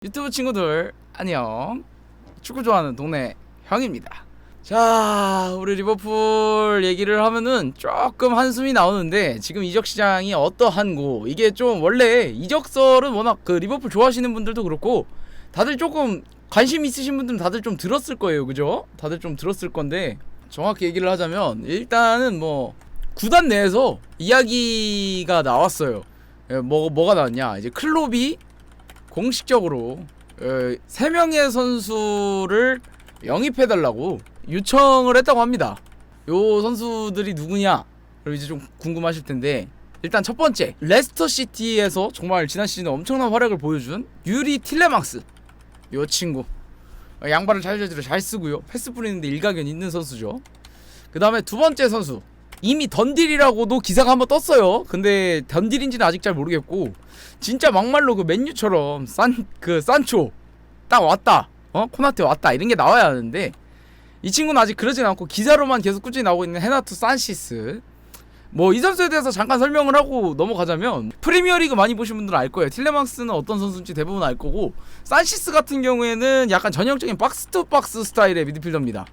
유튜브 친구들 안녕. 축구 좋아하는 동네 형입니다. 자, 우리 리버풀 얘기를 하면은 조금 한숨이 나오는데, 지금 이적 시장이 어떠한고, 이게 좀 원래 이적설은 워낙 그 리버풀 좋아하시는 분들도 그렇고 다들 조금 관심 있으신 분들은 다들 좀 들었을 거예요, 그죠? 다들 좀 들었을 건데, 정확히 얘기를 하자면 일단은 뭐 구단 내에서 이야기가 나왔어요. 뭐가 나왔냐, 이제 클롭이 공식적으로 3명의 선수를 영입해달라고 요청을 했다고 합니다. 요 선수들이 누구냐? 그리고 이제 좀 궁금하실 텐데, 일단 첫 번째, 레스터 시티에서 정말 지난 시즌에 엄청난 활약을 보여준 유리 틸레망스. 요 친구 양발을 잘 쓰고요, 패스 뿌리는데 일가견 있는 선수죠. 그 다음에 두 번째 선수, 이미 던딜이라고도 기사가 한번 떴어요. 근데 던딜인지는 아직 잘 모르겠고, 진짜 막말로 그 맨유처럼 산초 딱 왔다, 코나테 왔다, 이런 게 나와야 하는데, 이 친구는 아직 그러진 않고 기사로만 계속 꾸준히 나오고 있는 헤나투 산시스. 뭐 이 선수에 대해서 잠깐 설명을 하고 넘어가자면, 프리미어리그 많이 보신 분들은 알 거예요. 틸레망스는 어떤 선수인지 대부분 알 거고, 산시스 같은 경우에는 약간 전형적인 박스 투 박스 스타일의 미드필더입니다.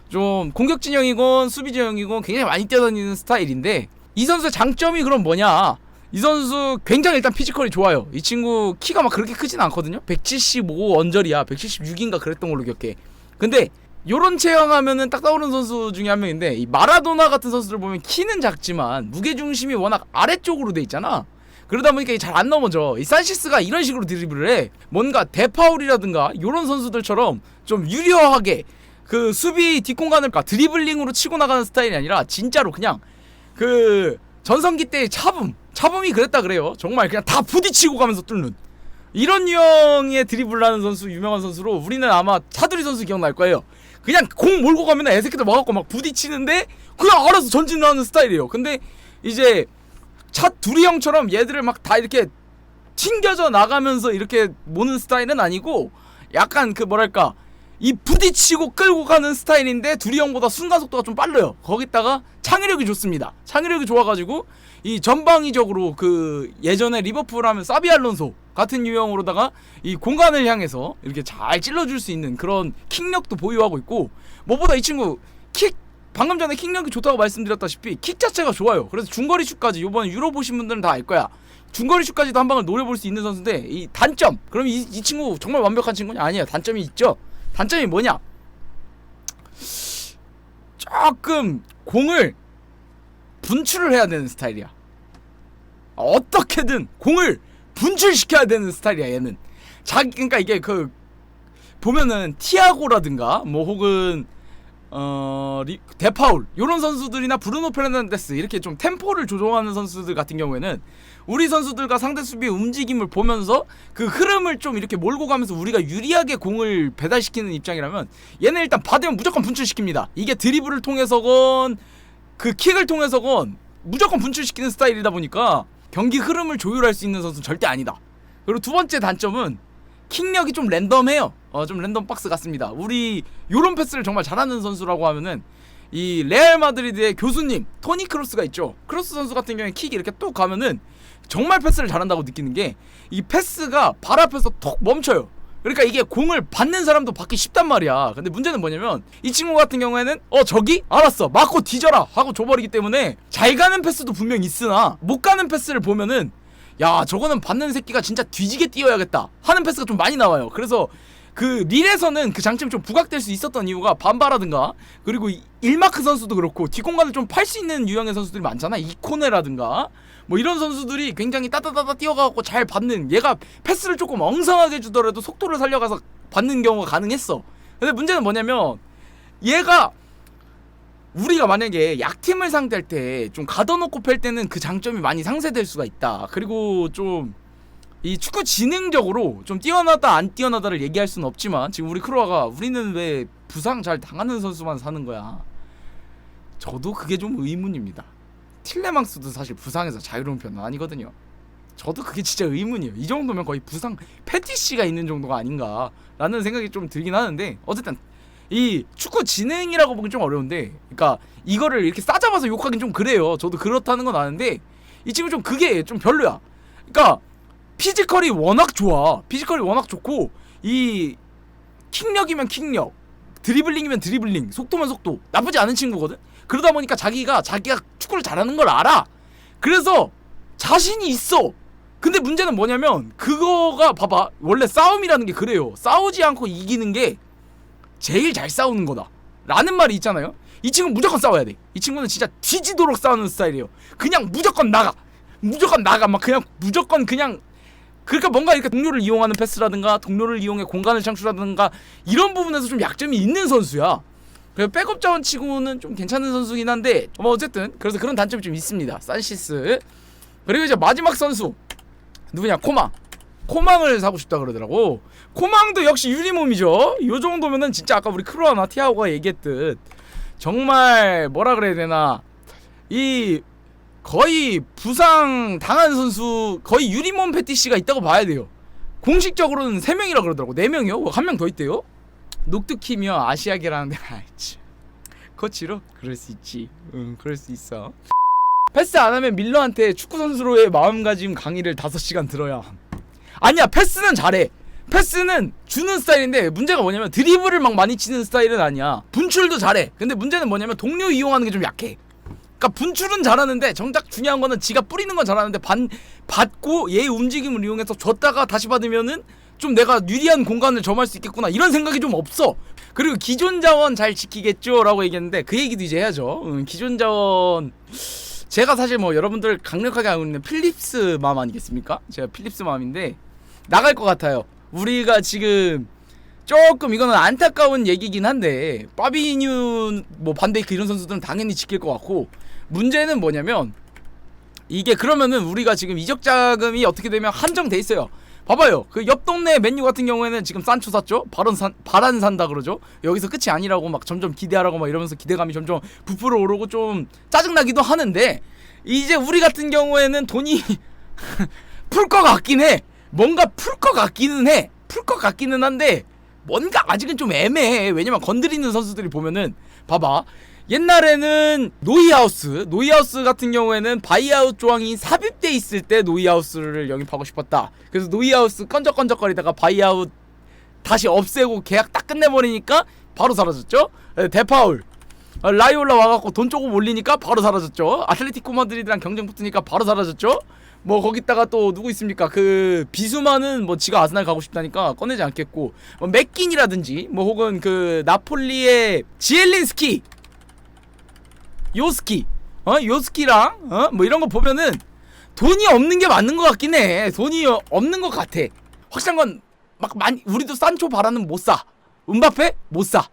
좀 공격 진영이건 수비 진영이건 굉장히 많이 뛰어다니는 스타일인데, 이 선수의 장점이 그럼 뭐냐? 이 선수 굉장히 일단 피지컬이 좋아요. 이 친구 키가 막 그렇게 크진 않거든요. 175 언저리야. 176인가 그랬던 걸로 기억해. 근데 요런 체형하면은 딱 떠오르는 선수 중에 한 명인데, 이 마라도나 같은 선수들 보면 키는 작지만 무게중심이 워낙 아래쪽으로 돼 있잖아. 그러다 보니까 잘 안 넘어져. 이 산시스가 이런 식으로 드리블을 해. 뭔가 데파울이라든가 요런 선수들처럼 좀 유려하게 그 수비 뒷공간을 드리블링으로 치고 나가는 스타일이 아니라, 진짜로 그냥 그 전성기 때의 차붐이 그랬다 그래요. 정말 그냥 다 부딪히고 가면서 뚫는 이런 유형의 드리블을 하는 선수, 유명한 선수로 우리는 아마 차두리 선수 기억날 거예요. 그냥 공 몰고 가면 애새끼들 와갖고 막 부딪히는데 그냥 알아서 전진을 하는 스타일이에요. 근데 이제 차두리 형처럼 얘들을 막 다 이렇게 튕겨져 나가면서 이렇게 모는 스타일은 아니고, 약간 그 뭐랄까, 이 부딪히고 끌고 가는 스타일인데 두리 형보다 순간속도가 좀 빨라요. 거기다가 창의력이 좋습니다. 창의력이 좋아가지고 이 전방위적으로 그 예전에 리버풀 하면 사비 알론소 같은 유형으로다가 이 공간을 향해서 이렇게 잘 찔러줄 수 있는 그런 킥력도 보유하고 있고, 무엇보다 이 친구 방금 전에 킥력이 좋다고 말씀드렸다시피 킥 자체가 좋아요. 그래서 중거리 슛까지, 요번 유로 보신 분들은 다 알 거야. 중거리 슛까지도 한 방을 노려볼 수 있는 선수인데, 이 단점, 그럼 이 친구 정말 완벽한 친구냐? 아니에요. 단점이 있죠. 단점이 뭐냐? 조금 공을 분출을 해야 되는 스타일이야. 어떻게든 공을 분출시켜야 되는 스타일이야, 얘는. 그러니까 이게 그 보면은 티아고라든가 뭐 혹은 데파울 요런 선수들이나 브루노 페르난데스, 이렇게 좀 템포를 조종하는 선수들 같은 경우에는 우리 선수들과 상대 수비의 움직임을 보면서 그 흐름을 좀 이렇게 몰고 가면서 우리가 유리하게 공을 배달시키는 입장이라면, 얘는 일단 받으면 무조건 분출시킵니다. 이게 드리블을 통해서건 그 킥을 통해서건 무조건 분출시키는 스타일이다 보니까 경기 흐름을 조율할 수 있는 선수는 절대 아니다. 그리고 두 번째 단점은 킥력이 좀 랜덤해요. 좀 랜덤 박스 같습니다. 우리 요런 패스를 정말 잘하는 선수라고 하면은 이 레알 마드리드의 교수님 토니 크로스가 있죠. 크로스 선수 같은 경우에 킥이 이렇게 뚝 가면은 정말 패스를 잘한다고 느끼는 게, 이 패스가 발 앞에서 톡 멈춰요. 그러니까 이게 공을 받는 사람도 받기 쉽단 말이야. 근데 문제는 뭐냐면, 이 친구 같은 경우에는 저기? 알았어, 맞고 뒤져라 하고 줘버리기 때문에 잘 가는 패스도 분명 있으나 못 가는 패스를 보면은, 야, 저거는 받는 새끼가 진짜 뒤지게 뛰어야겠다 하는 패스가 좀 많이 나와요. 그래서 그 릴에서는 그 장점이 좀 부각될 수 있었던 이유가, 반바라든가 그리고 일마크 선수도 그렇고 뒷공간을 좀 팔 수 있는 유형의 선수들이 많잖아. 이코네라든가 뭐 이런 선수들이 굉장히 따다다다 뛰어가고 잘 받는, 얘가 패스를 조금 엉성하게 주더라도 속도를 살려가서 받는 경우가 가능했어. 근데 문제는 뭐냐면, 얘가 우리가 만약에 약팀을 상대할 때 좀 가둬놓고 팰 때는 그 장점이 많이 상쇄될 수가 있다. 그리고 좀 이 축구 지능적으로 좀 뛰어나다 안 뛰어나다를 얘기할 수는 없지만, 지금 우리 크로아가 우리는 왜 부상 잘 당하는 선수만 사는 거야? 저도 그게 좀 의문입니다. 틸레망스도 사실 부상에서 자유로운 편은 아니거든요. 저도 그게 진짜 의문이에요. 이 정도면 거의 부상 패티시가 있는 정도가 아닌가라는 생각이 좀 들긴 하는데, 어쨌든 이 축구 지능이라고 보기 좀 어려운데, 그러니까 이거를 이렇게 싸잡아서 욕하긴 좀 그래요. 저도 그렇다는 건 아는데, 이 친구 좀 그게 좀 별로야. 그러니까 피지컬이 워낙 좋아. 피지컬이 워낙 좋고 이 킥력이면 킥력, 드리블링이면 드리블링, 속도면 속도, 나쁘지 않은 친구거든. 그러다 보니까 자기가 축구를 잘하는 걸 알아. 그래서 자신이 있어. 근데 문제는 뭐냐면 그거가 봐봐, 원래 싸움이라는 게 그래요. 싸우지 않고 이기는 게 제일 잘 싸우는 거다 라는 말이 있잖아요. 이 친구는 무조건 싸워야 돼. 이 친구는 진짜 뒤지도록 싸우는 스타일이에요. 그냥 무조건 나가 막 그냥 무조건 그냥. 그러니까 뭔가 이렇게 동료를 이용하는 패스라든가 동료를 이용해 공간을 창출하든가 이런 부분에서 좀 약점이 있는 선수야. 그래서 백업 자원 치고는 좀 괜찮은 선수긴 한데 뭐 어쨌든 그래서 그런 단점이 좀 있습니다. 산시스. 그리고 이제 마지막 선수 누구냐, 코망을 사고 싶다 그러더라고. 코망도 역시 유리몸이죠. 요 정도면은 진짜 아까 우리 크로아나 티아고가 얘기했듯 정말 뭐라 그래야 되나, 이 거의 부상 당한 선수, 거의 유리몸 패티시가 있다고 봐야 돼요. 공식적으로는 3명이라 그러더라고. 4명이요? 1명 더 있대요? 녹두키며 아시아계라는데 아이치 코치로? 그럴 수 있지. 응, 그럴 수 있어. 패스 안 하면 밀러한테 축구 선수로의 마음가짐 강의를 5시간 들어야. 아니야, 패스는 잘해. 패스는 주는 스타일인데 문제가 뭐냐면 드리블을 막 많이 치는 스타일은 아니야. 분출도 잘해. 근데 문제는 뭐냐면 동료 이용하는 게 좀 약해. 그러니까 분출은 잘하는데 정작 중요한 거는 지가 뿌리는 건 잘하는데 받고 얘의 움직임을 이용해서 줬다가 다시 받으면은 좀 내가 유리한 공간을 점할 수 있겠구나 이런 생각이 좀 없어. 그리고 기존 자원 잘 지키겠죠 라고 얘기했는데 그 얘기도 이제 해야죠. 기존 자원, 제가 사실 뭐 여러분들 강력하게 알고 있는 필립스 맘 아니겠습니까? 제가 필립스 맘인데 나갈 것 같아요. 우리가 지금 조금 이거는 안타까운 얘기긴 한데 파비뉴 뭐 반데이크 이런 선수들은 당연히 지킬 것 같고, 문제는 뭐냐면 이게 그러면은 우리가 지금 이적 자금이 어떻게 되면 한정돼 있어요. 봐봐요. 그 옆 동네 맨유 같은 경우에는 지금 산초 샀죠? 바란 산다 그러죠? 여기서 끝이 아니라고 막 점점 기대하라고 막 이러면서 기대감이 점점 부풀어 오르고 좀 짜증나기도 하는데, 이제 우리 같은 경우에는 돈이 풀 것 같긴 해. 뭔가 풀 것 같기는 해. 풀 것 같기는 한데 뭔가 아직은 좀 애매해. 왜냐면 건드리는 선수들이 보면은 봐봐. 옛날에는 노이하우스 같은 경우에는 바이아웃 조항이 삽입돼 있을 때 노이하우스를 영입하고 싶었다. 그래서 노이하우스 건적건적거리다가 바이아웃 다시 없애고 계약 딱 끝내버리니까 바로 사라졌죠. 데파울 라이올라 와갖고 돈 조금 올리니까 바로 사라졌죠. 아틀레티코 마드리드랑 경쟁 붙으니까 바로 사라졌죠. 뭐 거기다가 또 누구 있습니까? 그 비수마는 뭐 지가 아스날 가고 싶다니까 꺼내지 않겠고, 뭐 맥긴이라든지 뭐 혹은 그 나폴리의 지엘린스키, 요스키랑 뭐 이런 거 보면은 돈이 없는 게 맞는 것 같긴 해. 돈이 없는 것 같아. 확실한 건 막 많이, 우리도 산초 바라는 못 사. 음바페 못 사.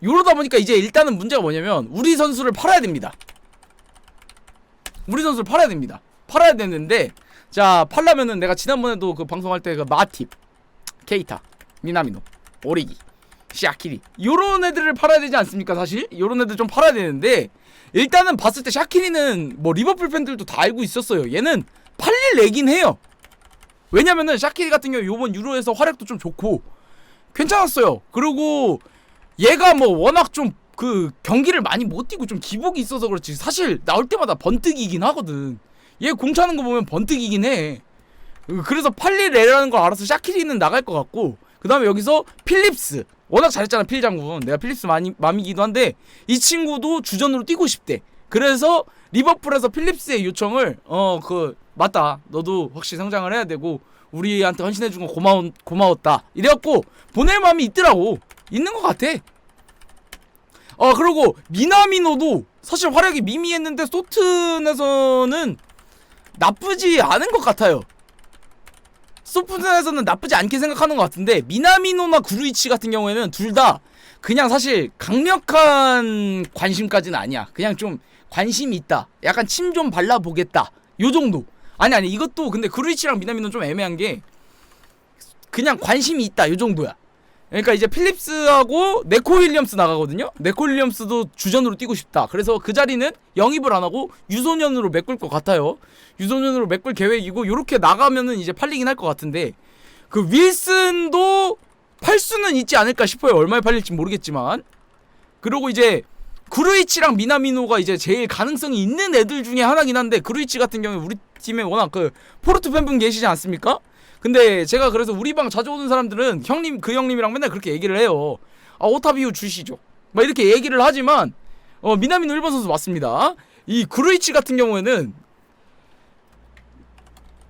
이러다 보니까 이제 일단은 문제가 뭐냐면 우리 선수를 팔아야 됩니다. 팔아야 되는데, 자, 팔려면은 내가 지난번에도 그 방송할 때 그 마팁, 케이타, 미나미노, 오리기, 샤키리 요런 애들을 팔아야 되지 않습니까? 사실 요런 애들 좀 팔아야 되는데, 일단은 봤을 때 샤키리는 뭐 리버풀 팬들도 다 알고 있었어요. 얘는 팔릴 애긴 해요. 왜냐면은 샤키리 같은 경우 요번 유로에서 활약도 좀 좋고 괜찮았어요. 그리고 얘가 뭐 워낙 좀 그 경기를 많이 못 뛰고 좀 기복이 있어서 그렇지 사실 나올 때마다 번뜩이긴 하거든. 얘 공 차는 거 보면 번뜩이긴 해. 그래서 팔릴 애라는 걸 알아서 샤키리는 나갈 것 같고, 그 다음에 여기서 필립스 워낙 잘했잖아. 필 장군. 내가 필립스 맘이기도 한데 이 친구도 주전으로 뛰고 싶대. 그래서 리버풀에서 필립스의 요청을 맞다, 너도 확실히 성장을 해야 되고 우리한테 헌신해준 거 고마웠다 이래갖고 보낼 마음이 있더라고. 있는 것 같아. 그리고 미나미노도 사실 활약이 미미했는데 소튼에서는 나쁘지 않은 것 같아요. 소프트에서는 나쁘지 않게 생각하는 것 같은데, 미나미노나 구루이치 같은 경우에는 둘 다 그냥 사실 강력한 관심까지는 아니야. 그냥 좀 관심이 있다, 약간 침 좀 발라보겠다 요 정도. 아니 이것도 근데 구루이치랑 미나미노는 좀 애매한 게 그냥 관심이 있다 요 정도야. 그러니까 이제 필립스하고 네코 윌리엄스 나가거든요. 네코 윌리엄스도 주전으로 뛰고 싶다. 그래서 그 자리는 영입을 안 하고 유소년으로 메꿀 것 같아요. 유소년으로 메꿀 계획이고, 요렇게 나가면은 이제 팔리긴 할 것 같은데, 그 윌슨도 팔 수는 있지 않을까 싶어요. 얼마에 팔릴지 모르겠지만. 그리고 이제 구루이치랑 미나미노가 이제 제일 가능성이 있는 애들 중에 하나긴 한데, 구루이치 같은 경우에 우리 팀에 워낙 그 포르투 팬분 계시지 않습니까? 근데 제가 그래서 우리 방 자주 오는 사람들은 형님 그 형님이랑 맨날 그렇게 얘기를 해요. 아 오타비오 주시죠 막 이렇게 얘기를 하지만 미나미노 일본 선수 맞습니다. 이 그루이치 같은 경우에는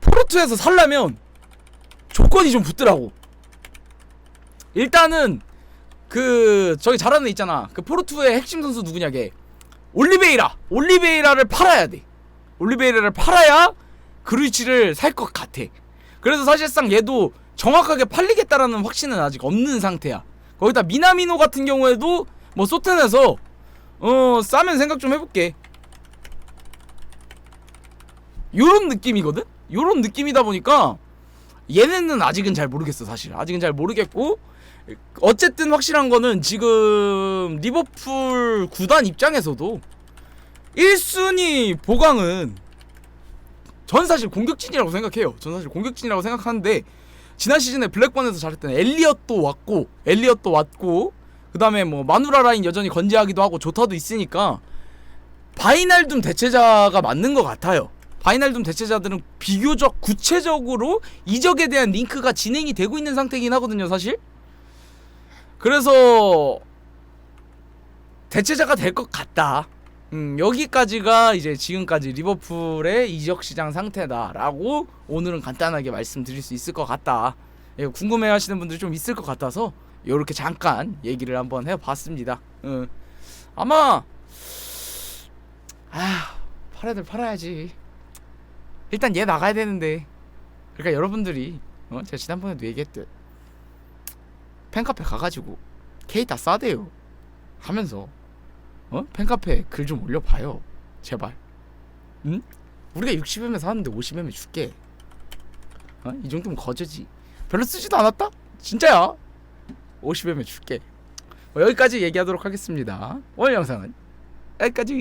포르투에서 살려면 조건이 좀 붙더라고. 일단은 그 저기 잘하는 애 있잖아. 그 포르투의 핵심 선수 누구냐 걔. 올리베이라를 팔아야 돼. 올리베이라를 팔아야 그루이치를 살 것 같아. 그래서 사실상 얘도 정확하게 팔리겠다라는 확신은 아직 없는 상태야. 거기다 미나미노 같은 경우에도 뭐 소텐에서 싸면 생각 좀 해볼게. 요런 느낌이거든? 요런 느낌이다 보니까 얘네는 아직은 잘 모르겠어. 사실 아직은 잘 모르겠고, 어쨌든 확실한 거는 지금 리버풀 구단 입장에서도 1순위 보강은 전 사실 공격진이라고 생각해요. 전 사실 공격진이라고 생각하는데, 지난 시즌에 블랙번에서 잘했던 엘리엇도 왔고 그 다음에 뭐 마누라 라인 여전히 건재하기도 하고 조타도 있으니까 바이날둠 대체자가 맞는 것 같아요. 바이날둠 대체자들은 비교적 구체적으로 이적에 대한 링크가 진행이 되고 있는 상태이긴 하거든요, 사실. 그래서 대체자가 될 것 같다. 여기까지가 이제 지금까지 리버풀의 이적 시장 상태다라고 오늘은 간단하게 말씀드릴 수 있을 것 같다. 예, 궁금해하시는 분들이 좀 있을 것 같아서 이렇게 잠깐 얘기를 한번 해봤습니다. 아마 팔아야들 팔아야지. 일단 얘 나가야 되는데. 그러니까 여러분들이 제가 지난번에도 얘기했듯 팬카페 가가지고 케이타 싸대요 하면서 팬카페 글 좀 올려봐요 제발. 응? 우리가 60M 사는데 50M 줄게. 이 정도면 거저지. 별로 쓰지도 않았다? 진짜야. 50M 줄게. 여기까지 얘기하도록 하겠습니다. 오늘 영상은 여기까지.